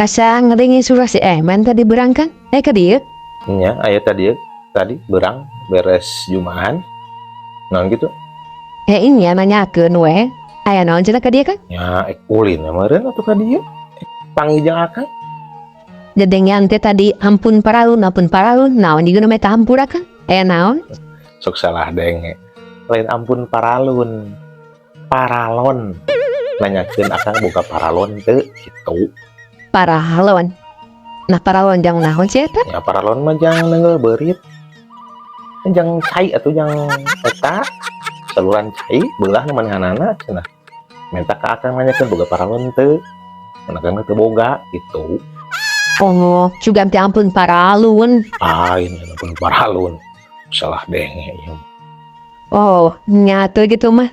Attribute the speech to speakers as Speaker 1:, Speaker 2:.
Speaker 1: Asa ngeringi surah si Eman tadi berangkat? Ke dia?
Speaker 2: Nya aya tadi berang beres jumahan. Naon gitu?
Speaker 1: Ini ya nanyakeun we. Aya naon cenah ka dia kan?
Speaker 2: Ya ulin meureun atuh ka dieu. Panggijang akang.
Speaker 1: Dedengan teh tadi ampun paralun, naon juga namanya tampura kan? Naon?
Speaker 2: Sok salah denge. Lain ampun paralun. Paralon. Nanyakeun akang boga paralon teu gitu.
Speaker 1: Paralon. Nah paralon jang naon sih eta?
Speaker 2: Ya paralon mah jang neungeul beurit. Jang cai atuh jang eta. Saluran cai beulah nu manehna cenah. Minta ka akang nanyakeun boga paralon teu. Akang teu boga gitu.
Speaker 1: Oh, juga teh ampun paralun.
Speaker 2: Ini ampun paralun. Salah denge ieu.
Speaker 1: Oh, nyatu gitu mah.